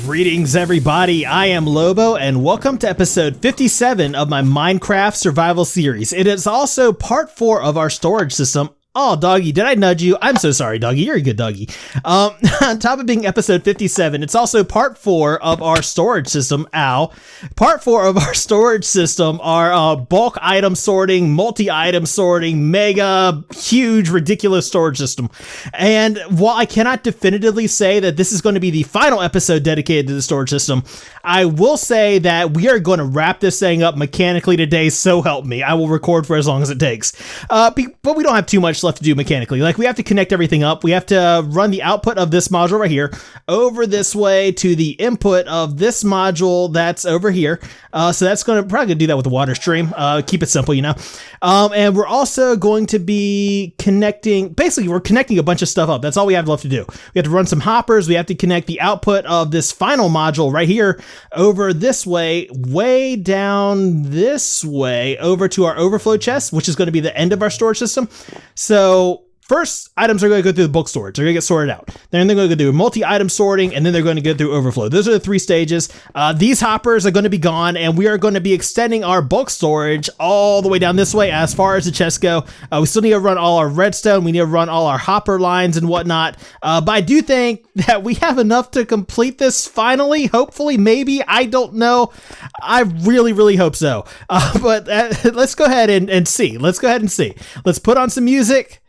Greetings everybody, I am Lobo and welcome to episode 57 of my Minecraft survival series. It is also part 4 of our storage system. Oh, doggy, did I nudge you? I'm so sorry, doggy. You're a good doggy. On top of being episode 57, it's also part 4 of our storage system. Ow. Part 4 of our storage system are bulk item sorting, multi-item sorting, mega, huge, ridiculous storage system. And while I cannot definitively say that this is going to be the final episode dedicated to the storage system, I will say that we are going to wrap this thing up mechanically today, so help me. I will record for as long as it takes. But we don't have too much left to do mechanically. Like, we have to connect everything up. We have to run the output of this module right here over this way to the input of this module that's over here. So that's probably gonna do that with the water stream. Keep it simple, you know. And we're also going to be connecting, basically we're connecting a bunch of stuff up. That's all we have left to do. We have to run some hoppers. We have to connect the output of this final module right here over this way down this way over to our overflow chest, which is going to be the end of our storage system. So first, items are going to go through the bulk storage. They're going to get sorted out. Then they're going to go through multi-item sorting, and then they're going to go through overflow. Those are the 3 stages. These hoppers are going to be gone, and we are going to be extending our bulk storage all the way down this way as far as the chests go. We still need to run all our redstone. We need to run all our hopper lines and whatnot. But I do think that we have enough to complete this finally. Hopefully, maybe. I don't know. I really, really hope so. But let's go ahead and see. Let's go ahead and see. Let's put on some music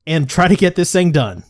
and try to get this thing done.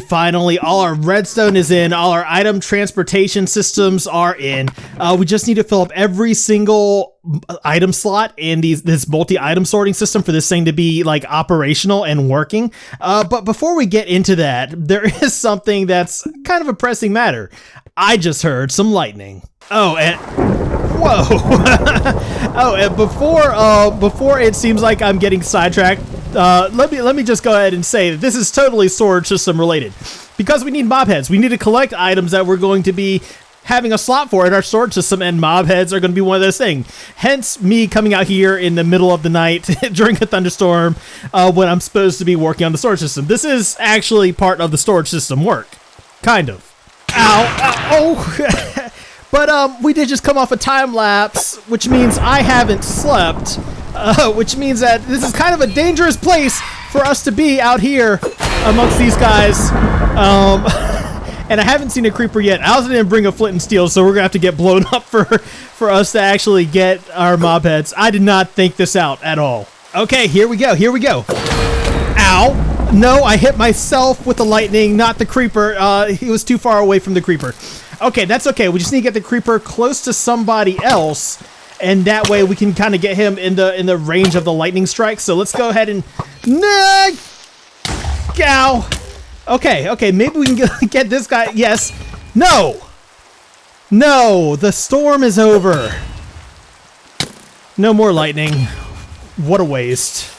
Finally, all our redstone is in, all our item transportation systems are in. We just need to fill up every single item slot in this multi-item sorting system for this thing to be like operational and working. But before we get into that, there is something that's kind of a pressing matter. I just heard some lightning. Oh, and whoa. Oh, and before it seems like I'm getting sidetracked, let me just go ahead and say that this is totally storage system related. Because we need mob heads. We need to collect items that we're going to be having a slot for in our storage system, and mob heads are going to be one of those things. Hence me coming out here in the middle of the night during a thunderstorm when I'm supposed to be working on the storage system. This is actually part of the storage system work. Kind of. Ow. Oh. But we did just come off a time lapse, which means I haven't slept. Which means that this is kind of a dangerous place for us to be out here amongst these guys. And I haven't seen a creeper yet. I also didn't bring a flint and steel, so we're gonna have to get blown up for us to actually get our mob heads. I did not think this out at all. Okay, here we go. Ow! No, I hit myself with the lightning, not the creeper. He was too far away from the creeper. Okay, that's okay. We just need to get the creeper close to somebody else, and that way we can kind of get him in the range of the lightning strike. So let's go ahead and Ow! Okay, maybe we can get this guy. Yes. No! No, the storm is over. No more lightning. What a waste.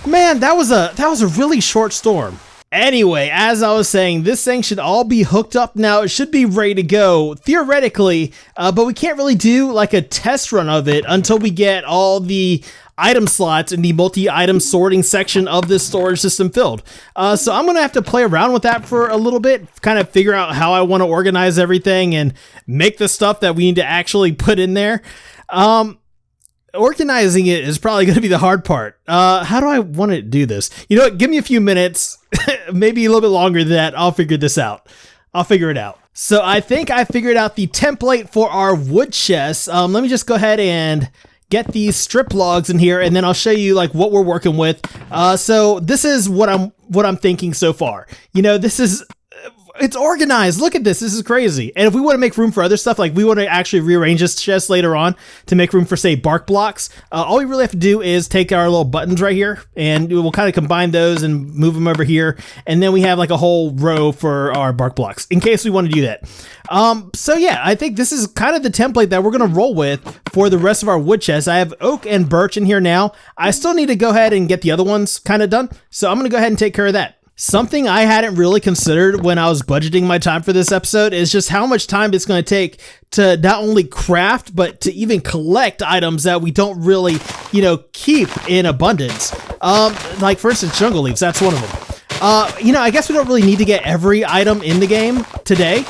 Man, that was a really short storm. Anyway, as I was saying, this thing should all be hooked up now. It should be ready to go, theoretically, but we can't really do like a test run of it until we get all the item slots in the multi-item sorting section of this storage system filled. So I'm gonna have to play around with that for a little bit, kind of figure out how I want to organize everything and make the stuff that we need to actually put in there. Organizing it is probably going to be the hard part. How do I want to do this? You know what? Give me a few minutes, maybe a little bit longer than that. I'll figure this out. I'll figure it out. So I think I figured out the template for our wood chest. Let me just go ahead and get these strip logs in here, and then I'll show you like what we're working with. So this is what I'm thinking so far. You know, it's organized. Look at this. This is crazy. And if we want to make room for other stuff, like we want to actually rearrange this chest later on to make room for, say, bark blocks, all we really have to do is take our little buttons right here, and we'll kind of combine those and move them over here. And then we have like a whole row for our bark blocks in case we want to do that. So yeah, I think this is kind of the template that we're going to roll with for the rest of our wood chest. I have oak and birch in here now. I still need to go ahead and get the other ones kind of done. So I'm going to go ahead and take care of that. Something I hadn't really considered when I was budgeting my time for this episode is just how much time it's going to take to not only craft, but to even collect items that we don't really, you know, keep in abundance. Like for instance, jungle leaves, that's one of them. You know, I guess we don't really need to get every item in the game today,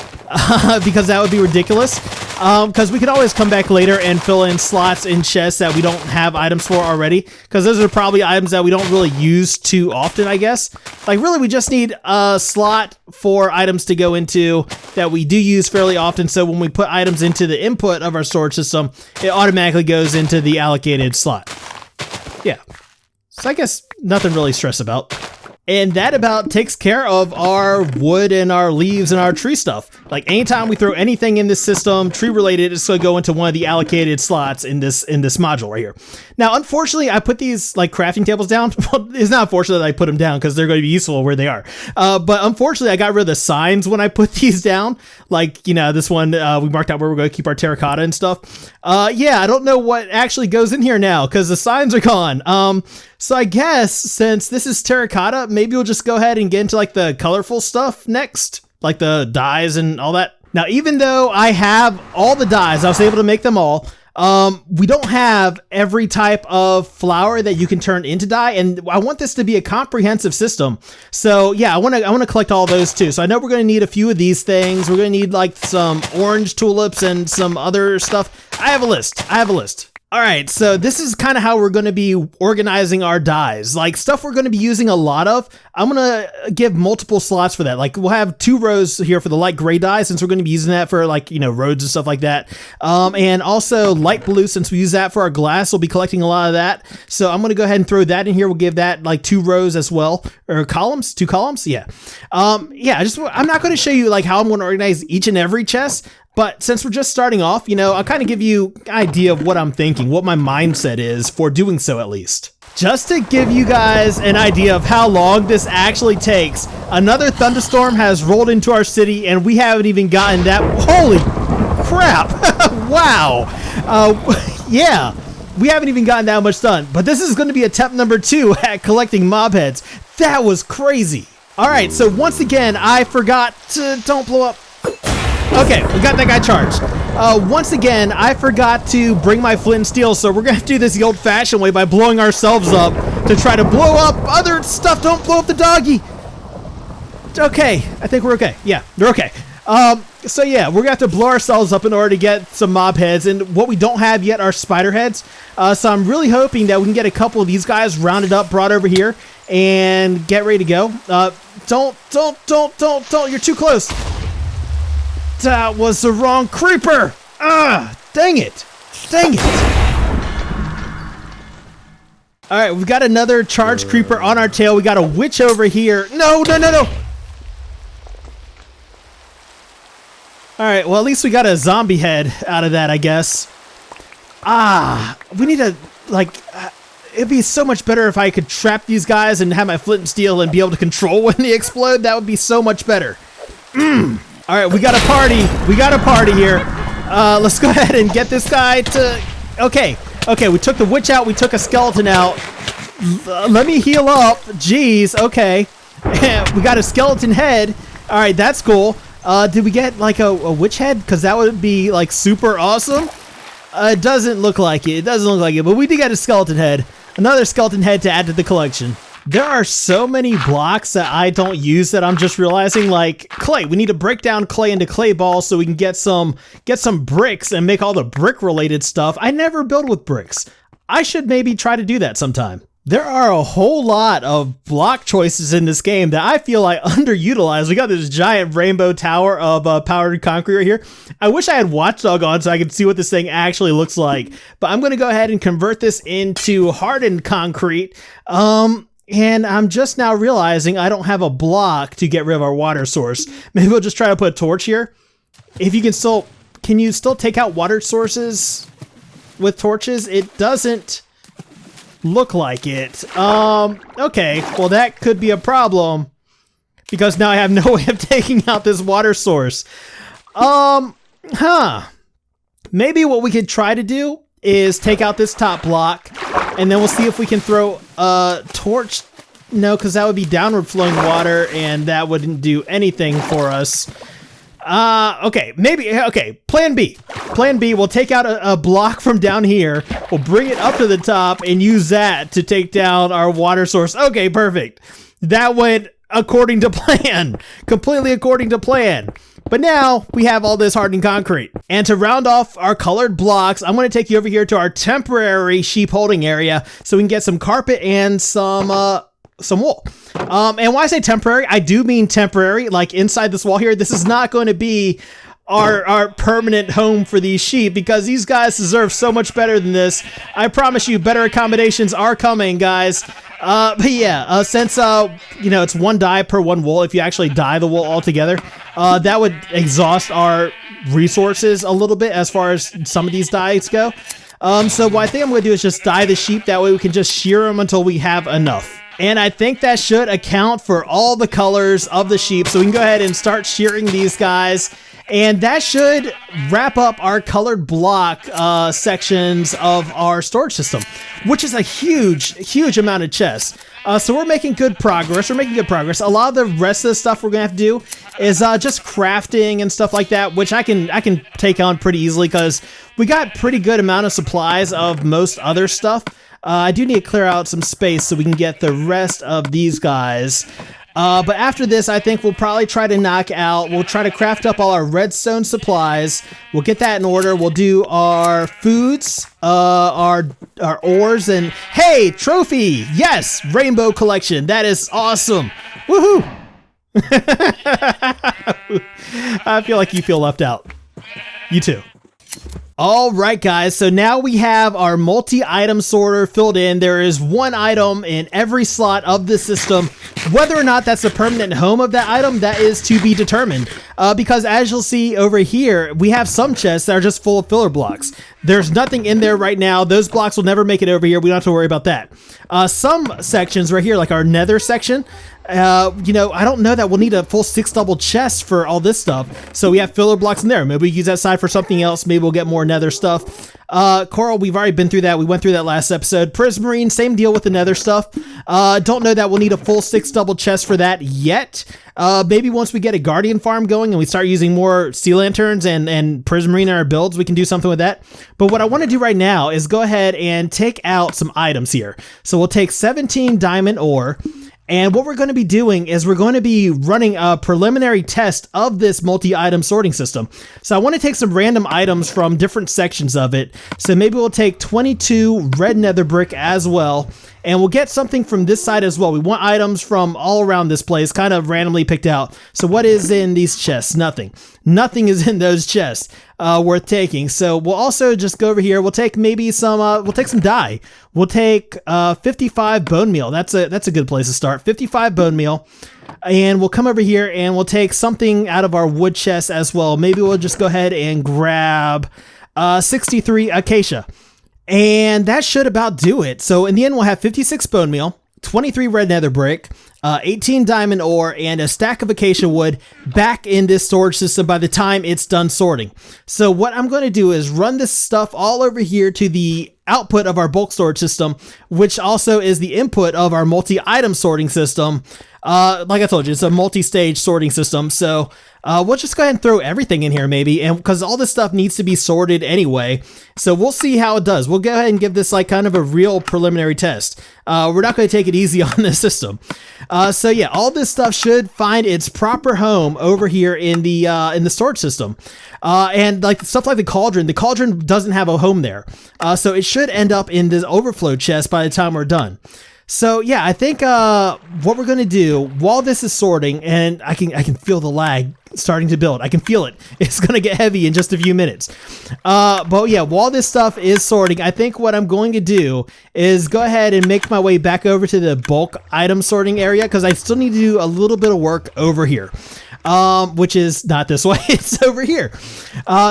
because that would be ridiculous. Because we can always come back later and fill in slots in chests that we don't have items for already, because those are probably items that we don't really use too often, I guess. Like really, we just need a slot for items to go into that we do use fairly often, so when we put items into the input of our storage system, it automatically goes into the allocated slot. Yeah. So I guess nothing really to stress about. And that about takes care of our wood and our leaves and our tree stuff. Like anytime we throw anything in this system, tree related, it's going to go into one of the allocated slots in this module right here. Now, unfortunately, I put these like crafting tables down. Well, it's not unfortunate that I put them down because they're going to be useful where they are. But unfortunately, I got rid of the signs when I put these down. Like, you know, this one, we marked out where we're going to keep our terracotta and stuff. Yeah, I don't know what actually goes in here now because the signs are gone. So I guess since this is terracotta, maybe we'll just go ahead and get into like the colorful stuff next, like the dyes and all that. Now, even though I have all the dyes, I was able to make them all. We don't have every type of flower that you can turn into dye, and I want this to be a comprehensive system. So yeah, I want to collect all those too. So I know we're going to need a few of these things. We're going to need like some orange tulips and some other stuff. I have a list. All right, so this is kind of how we're going to be organizing our dyes. Like stuff we're going to be using a lot of, I'm going to give multiple slots for that. Like we'll have 2 rows here for the light gray dye since we're going to be using that for like, you know, roads and stuff like that. And also light blue, since we use that for our glass, we'll be collecting a lot of that. So I'm going to go ahead and throw that in here. We'll give that like 2 rows as well, or columns, 2 columns. Yeah. Yeah, I'm not going to show you like how I'm going to organize each and every chest. But since we're just starting off, you know, I'll kind of give you an idea of what I'm thinking, what my mindset is for doing so at least. Just to give you guys an idea of how long this actually takes, another thunderstorm has rolled into our city and we haven't even gotten that. Holy crap. Wow. Yeah, we haven't even gotten that much done. But this is going to be attempt number 2 at collecting mob heads. That was crazy. All right, so once again, I forgot to, don't blow up. Okay, we got that guy charged. Once again, I forgot to bring my flint and steel, so we're gonna have to do this the old-fashioned way by blowing ourselves up to try to blow up other stuff. Don't blow up the doggy. Okay, I think we're okay. Yeah, they're okay. So yeah, we're gonna have to blow ourselves up in order to get some mob heads, and what we don't have yet are spider heads. So I'm really hoping that we can get a couple of these guys rounded up, brought over here, and get ready to go. Don't, you're too close. That was the wrong creeper! Dang it! Alright, we've got another charged creeper on our tail. We got a witch over here. No! Alright, well at least we got a zombie head out of that, I guess. We need to, like, it'd be so much better if I could trap these guys and have my flint and steel and be able to control when they explode. That would be so much better. All right, we got a party. We got a party here. Let's go ahead and get this guy to... Okay, we took the witch out. We took a skeleton out. Let me heal up. Jeez, okay. We got a skeleton head. All right, that's cool. Did we get like a witch head? Because that would be like super awesome. It doesn't look like it. It doesn't look like it, but we did get a skeleton head. Another skeleton head to add to the collection. There are so many blocks that I don't use that I'm just realizing, like clay. We need to break down clay into clay balls so we can get some bricks and make all the brick related stuff. I never build with bricks. I should maybe try to do that sometime. There are a whole lot of block choices in this game that I feel like underutilized. We got this giant rainbow tower of powdered concrete right here. I wish I had Watchdog on so I could see what this thing actually looks like. But I'm going to go ahead and convert this into hardened concrete. And I'm just now realizing I don't have a block to get rid of our water source. Maybe we'll just try to put a torch here. If you can you still take out water sources with torches? It doesn't look like it. Okay, well that could be a problem because now I have no way of taking out this water source. Maybe what we could try to do is take out this top block and then we'll see if we can throw a torch. No, because that would be downward flowing water and that wouldn't do anything for us. Okay, plan B. Plan B, we'll take out a block from down here, we'll bring it up to the top and use that to take down our water source. Okay, perfect. That went according to plan. Completely according to plan. But now we have all this hardened concrete. And to round off our colored blocks, I'm going to take you over here to our temporary sheep holding area so we can get some carpet and some wool. And when I say temporary, I do mean temporary. Like inside this wall here, this is not going to be our permanent home for these sheep because these guys deserve so much better than this. I promise you, better accommodations are coming, guys. But yeah, since it's one dye per one wool, if you actually dye the wool altogether, that would exhaust our resources a little bit as far as some of these dyes go. So what I think I'm going to do is just dye the sheep. That way we can just shear them until we have enough. And I think that should account for all the colors of the sheep. So we can go ahead and start shearing these guys. And that should wrap up our colored block sections of our storage system, which is a huge amount of chests. So we're making good progress. A lot of the rest of the stuff we're gonna have to do is just crafting and stuff like that, which I can take on pretty easily because we got pretty good amount of supplies of most other stuff. I do need to clear out some space so we can get the rest of these guys. But after this, I think we'll probably try to craft up all our redstone supplies. We'll get that in order. We'll do our foods, our ores, and hey, trophy! Yes, rainbow collection. That is awesome. Woohoo! I feel like you feel left out. You too. All right, guys, so now we have our multi-item sorter filled in. There is one item in every slot of the system. Whether or not that's the permanent home of that item, that is to be determined. Because as you'll see over here, we have some chests that are just full of filler blocks. There's nothing in there right now. Those blocks will never make it over here. We don't have to worry about that. Some sections right here, like our nether section, I don't know that we'll need a full 6 double chest for all this stuff. So we have filler blocks in there. Maybe we use that side for something else. Maybe we'll get more nether stuff. Coral, we've already been through that. We went through that last episode. Prismarine, same deal with the nether stuff. Don't know that we'll need a full 6 double chest for that yet. Maybe once we get a guardian farm going and we start using more sea lanterns and prismarine in our builds, we can do something with that. But what I want to do right now is go ahead and take out some items here. So we'll take 17 diamond ore. And what we're going to be doing is we're going to be running a preliminary test of this multi-item sorting system. So I want to take some random items from different sections of it. So maybe we'll take 22 red nether brick as well. And we'll get something from this side as well. We want items from all around this place, kind of randomly picked out. So what is in these chests? Nothing. Nothing is in those chests worth taking. So we'll also just go over here. We'll take maybe some, we'll take some dye. We'll take 55 bone meal. That's a good place to start. 55 bone meal. And we'll come over here and we'll take something out of our wood chest as well. Maybe we'll just go ahead and grab 63 acacia. And that should about do it. So in the end, we'll have 56 bone meal, 23 red nether brick, 18 diamond ore, and a stack of acacia wood back in this storage system by the time it's done sorting. So what I'm going to do is run this stuff all over here to the output of our bulk storage system, which also is the input of our multi-item sorting system. Like I told you, it's a multi-stage sorting system. So we'll just go ahead and throw everything in here maybe, and because all this stuff needs to be sorted anyway. So we'll see how it does. We'll go ahead and give this like kind of a real preliminary test. We're not going to take it easy on this system. So yeah, all this stuff should find its proper home over here in the storage system. And like stuff like the cauldron doesn't have a home there. So it should end up in this overflow chest by the time we're done. So yeah, I think what we're gonna do while this is sorting, and I can feel the lag starting to build. I can feel it. It's gonna get heavy in just a few minutes. But yeah, while this stuff is sorting, I think what I'm going to do is go ahead and make my way back over to the bulk item sorting area, because I still need to do a little bit of work over here. Which is not this way, it's over here.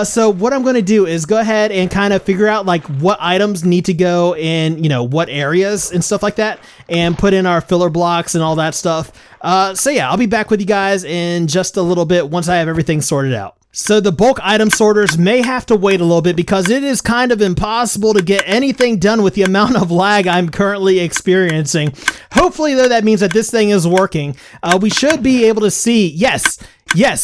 So what I'm going to do is go ahead and kind of figure out like what items need to go in, what areas and stuff like that, and put in our filler blocks and all that stuff. So yeah, I'll be back with you guys in just a little bit once I have everything sorted out. So the bulk item sorters may have to wait a little bit because it is kind of impossible to get anything done with the amount of lag I'm currently experiencing. Hopefully though, that means that this thing is working. We should be able to see, yes,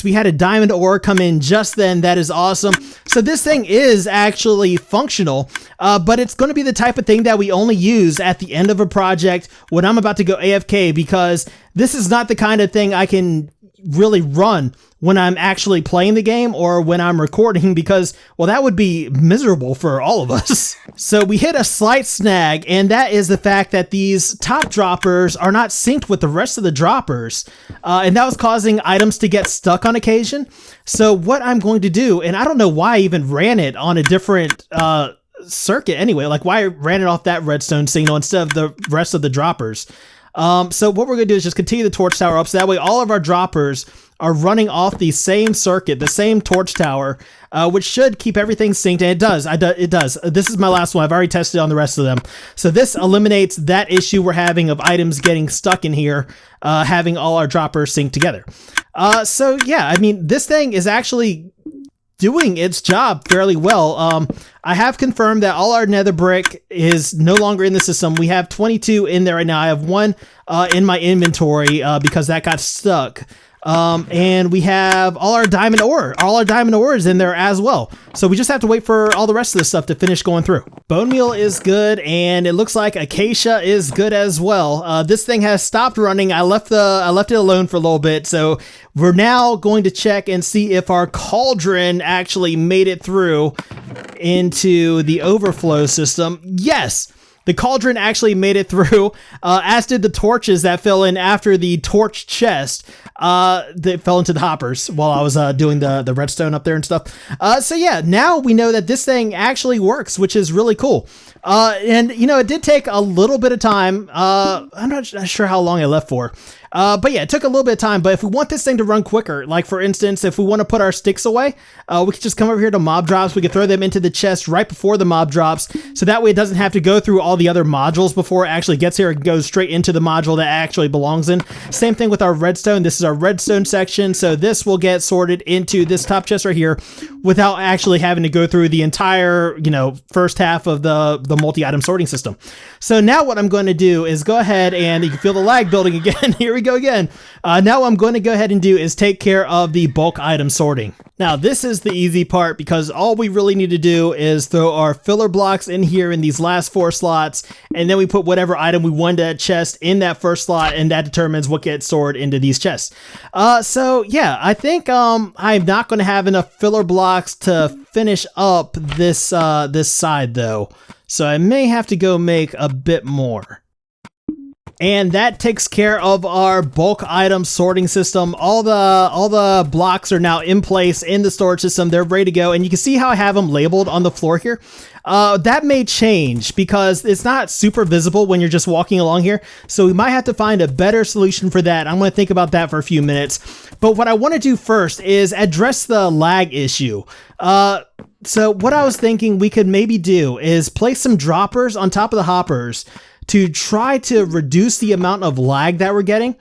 we had a diamond ore come in just then. That is awesome. So this thing is actually functional, but it's going to be the type of thing that we only use at the end of a project when I'm about to go AFK, because this is not the kind of thing I can really run when I'm actually playing the game or when I'm recording, because, well, that would be miserable for all of us. So we hit a slight snag, and that is the fact that these top droppers are not synced with the rest of the droppers, and that was causing items to get stuck on occasion. So what I'm going to do, and I don't know why I even ran it on a different circuit anyway, like why I ran it off that redstone signal instead of the rest of the droppers. So what we're going to do is just continue the torch tower up, so that way all of our droppers are running off the same circuit, the same torch tower, which should keep everything synced, and it does. It does. This is my last one. I've already tested on the rest of them. So this eliminates that issue we're having of items getting stuck in here, having all our droppers synced together. So yeah, I mean, this thing is actually doing its job fairly well. I have confirmed that all our nether brick is no longer in the system. We have 22 in there right now. I have one in my inventory because that got stuck. And we have all our diamond ore. All our diamond ore is in there as well. So we just have to wait for all the rest of this stuff to finish going through. Bone meal is good, and it looks like acacia is good as well. This thing has stopped running. I left it alone for a little bit, so we're now going to check and see if our cauldron actually made it through into the overflow system. Yes! The cauldron actually made it through, as did the torches that fell in after the torch chest. That fell into the hoppers while I was doing the redstone up there and stuff. So yeah, now we know that this thing actually works, which is really cool. And it did take a little bit of time. I'm not sure how long I left for. But yeah, it took a little bit of time, but if we want this thing to run quicker, like for instance, if we want to put our sticks away, we could just come over here to mob drops. We could throw them into the chest right before the mob drops. So that way it doesn't have to go through all the other modules before it actually gets here. It goes straight into the module that actually belongs in. Same thing with our redstone. This is our redstone section. So this will get sorted into this top chest right here without actually having to go through the entire, first half of the multi-item sorting system. So now what I'm going to do is go ahead, and you can feel the lag building again. Here we go again. Now what I'm going to go ahead and do is take care of the bulk item sorting. Now this is the easy part, because all we really need to do is throw our filler blocks in here in these last 4 slots, and then we put whatever item we want to chest in that first slot, and that determines what gets stored into these chests. So yeah, I think I'm not going to have enough filler blocks to finish up this side though, so I may have to go make a bit more. And that takes care of our bulk item sorting system. All the blocks are now in place in the storage system. They're ready to go. And you can see how I have them labeled on the floor here. That may change because it's not super visible when you're just walking along here. So we might have to find a better solution for that. I'm going to think about that for a few minutes. But what I want to do first is address the lag issue. So what I was thinking we could maybe do is place some droppers on top of the hoppers to try to reduce the amount of lag that we're getting.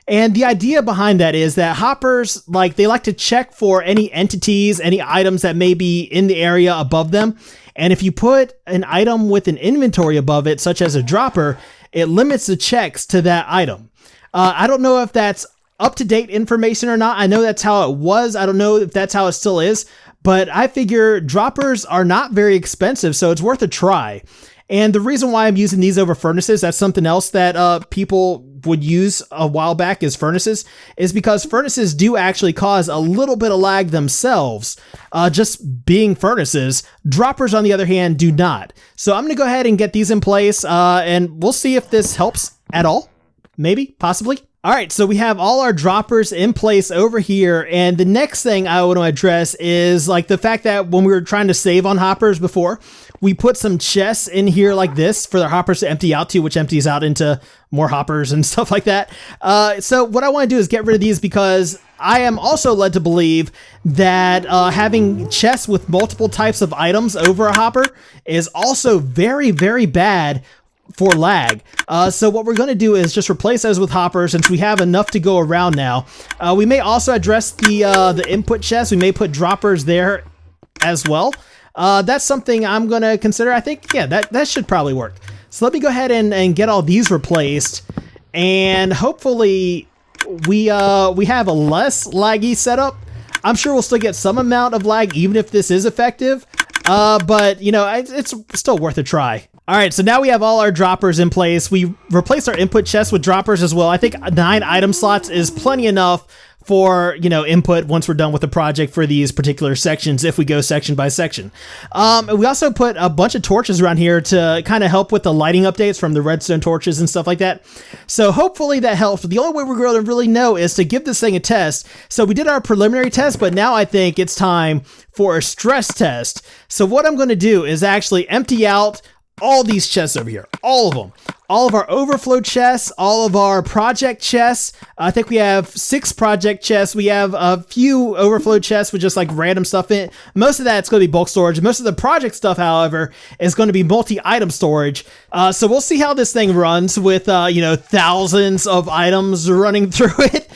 And the idea behind that is that hoppers, they like to check for any entities, any items that may be in the area above them. And if you put an item with an inventory above it, such as a dropper, it limits the checks to that item. I don't know if that's up-to-date information or not. I know that's how it was. I don't know if that's how it still is. But I figure droppers are not very expensive, so it's worth a try. And the reason why I'm using these over furnaces, that's something else that people would use a while back is furnaces, is because furnaces do actually cause a little bit of lag themselves, just being furnaces. Droppers, on the other hand, do not. So I'm going to go ahead and get these in place, and we'll see if this helps at all. Maybe, possibly. All right, so we have all our droppers in place over here, and the next thing I want to address is the fact that when we were trying to save on hoppers before, we put some chests in here like this for the hoppers to empty out to, which empties out into more hoppers and stuff like that. So what I want to do is get rid of these because I am also led to believe that having chests with multiple types of items over a hopper is also very, very bad for lag. So what we're going to do is just replace those with hoppers since we have enough to go around now. We may also address the input chest. We may put droppers there as well. That's something I'm going to consider. I think, yeah, that should probably work. So let me go ahead and get all these replaced, and hopefully we have a less laggy setup. I'm sure we'll still get some amount of lag even if this is effective, but it's still worth a try. All right, so now we have all our droppers in place. We replaced our input chest with droppers as well. I think 9 item slots is plenty enough for, input once we're done with the project for these particular sections, if we go section by section. We also put a bunch of torches around here to kind of help with the lighting updates from the redstone torches and stuff like that. So hopefully that helps. But the only way we're going to really know is to give this thing a test. So we did our preliminary test, but now I think it's time for a stress test. So what I'm going to do is actually empty out all these chests over here, all of them, all of our overflow chests, all of our project chests. I think we have 6 project chests. We have a few overflow chests with just random stuff in it. Most of that's going to be bulk storage. Most of the project stuff, however, is going to be multi-item storage. So we'll see how this thing runs with, thousands of items running through it,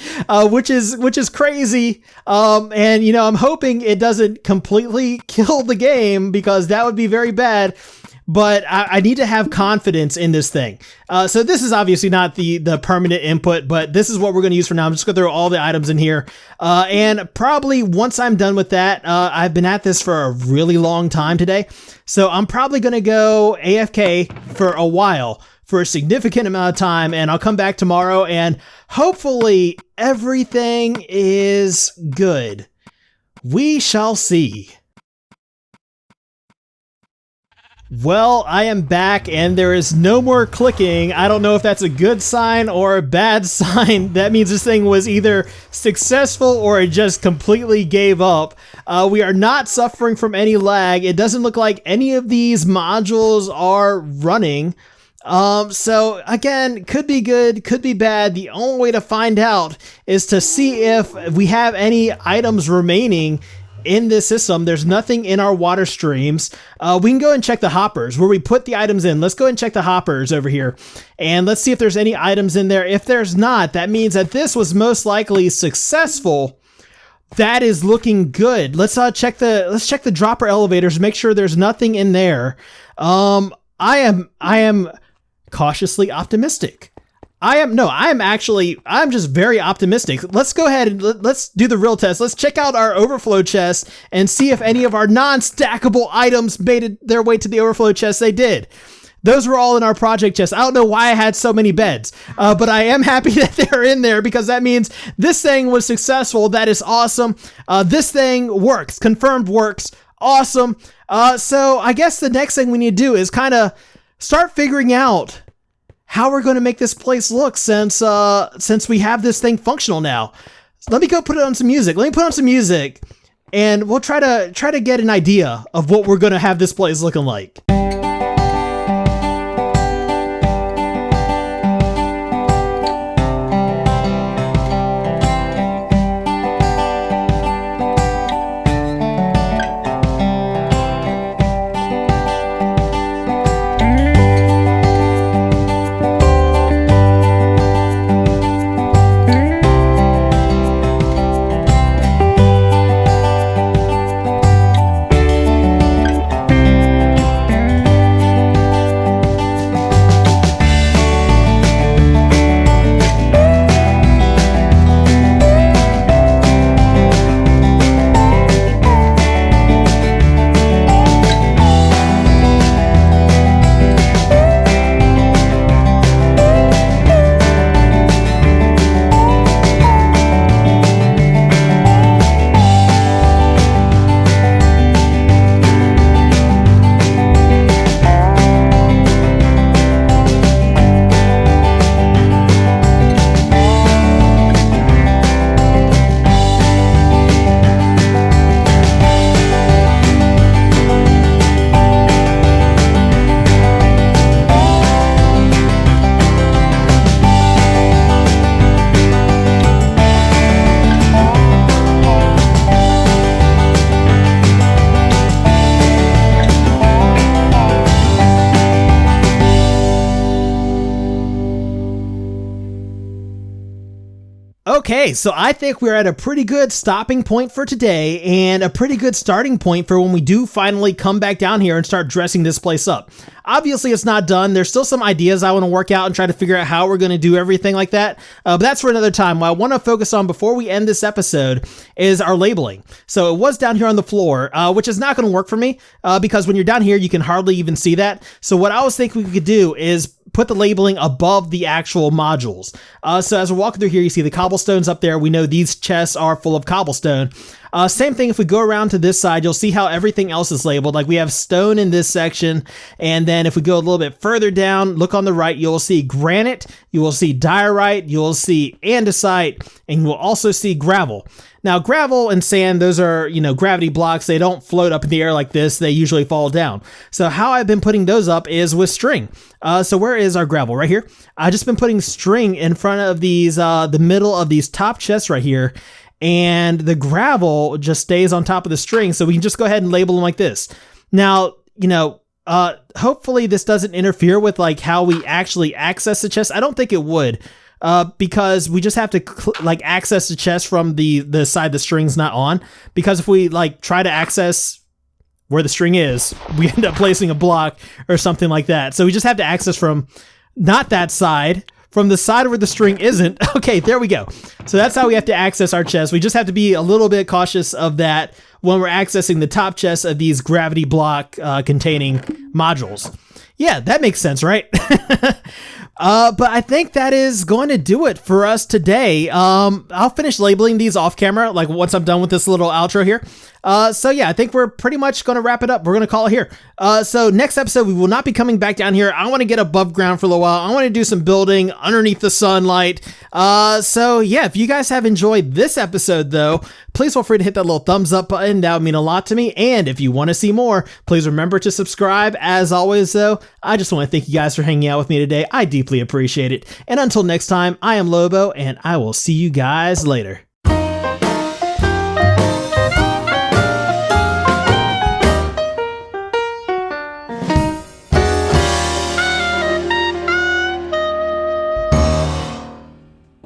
which is crazy. And I'm hoping it doesn't completely kill the game because that would be very bad. But I need to have confidence in this thing. So this is obviously not the permanent input, but this is what we're going to use for now. I'm just going to throw all the items in here. And probably once I'm done with that, I've been at this for a really long time today. So I'm probably going to go AFK for a while, for a significant amount of time. And I'll come back tomorrow and hopefully everything is good. We shall see. Well, I am back and there is no more clicking. I don't know if that's a good sign or a bad sign. That means this thing was either successful or it just completely gave up. We are not suffering from any lag. It doesn't look like any of these modules are running. So again, could be good, could be bad. The only way to find out is to see if we have any items remaining in this system. There's nothing in our water streams. We can go and check the hoppers where we put the items in. Let's go and check the hoppers over here and let's see if there's any items in there. If there's not, that means that this was most likely successful. That is looking good. Let's check the dropper elevators, make sure there's nothing in there. I am cautiously optimistic. I'm just very optimistic. Let's go ahead and let's do the real test. Let's check out our overflow chest and see if any of our non-stackable items made their way to the overflow chest. They did. Those were all in our project chest. I don't know why I had so many beds, but I am happy that they're in there because that means this thing was successful. That is awesome. This thing works. Confirmed works. Awesome. So I guess the next thing we need to do is kind of start figuring out how we're going to make this place look since we have this thing functional now. Let me go put it on some music. Let me put on some music and we'll try to get an idea of what we're going to have this place looking like. Okay, so I think we're at a pretty good stopping point for today and a pretty good starting point for when we do finally come back down here and start dressing this place up. Obviously, it's not done. There's still some ideas I want to work out and try to figure out how we're going to do everything like that. But that's for another time. What I want to focus on before we end this episode is our labeling. So it was down here on the floor, which is not going to work for me because when you're down here, you can hardly even see that. So what I was thinking we could do is put the labeling above the actual modules. So as we're walking through here, you see the cobblestones up there. We know these chests are full of cobblestone. Same thing if we go around to this side, you'll see how everything else is labeled. Like we have stone in this section. And then if we go a little bit further down, look on the right, you'll see granite, you will see diorite, you'll see andesite, and you will also see gravel. Now, gravel and sand, those are, gravity blocks. They don't float up in the air like this. They usually fall down. So how I've been putting those up is with string. So where is our gravel? Right here. I've just been putting string in front of these, the middle of these top chests right here. And the gravel just stays on top of the string. So we can just go ahead and label them like this. Now, hopefully this doesn't interfere with like how we actually access the chest. I don't think it would. Because we just have to access the chest from the side the string's not on. Because if we try to access where the string is, we end up placing a block or something like that. So we just have to access from not that side, from the side where the string isn't. Okay, there we go. So that's how we have to access our chest. We just have to be a little bit cautious of that when we're accessing the top chest of these gravity block containing modules. Yeah, that makes sense, right? But I think that is going to do it for us today. I'll finish labeling these off camera, once I'm done with this little outro here. So yeah, I think we're pretty much going to wrap it up. We're going to call it here. So next episode, we will not be coming back down here. I want to get above ground for a little while. I want to do some building underneath the sunlight. So yeah, if you guys have enjoyed this episode though, please feel free to hit that little thumbs up button. That would mean a lot to me. And if you want to see more, please remember to subscribe. As always though, I just want to thank you guys for hanging out with me today. I deeply appreciate it. And until next time, I am Lobo and I will see you guys later.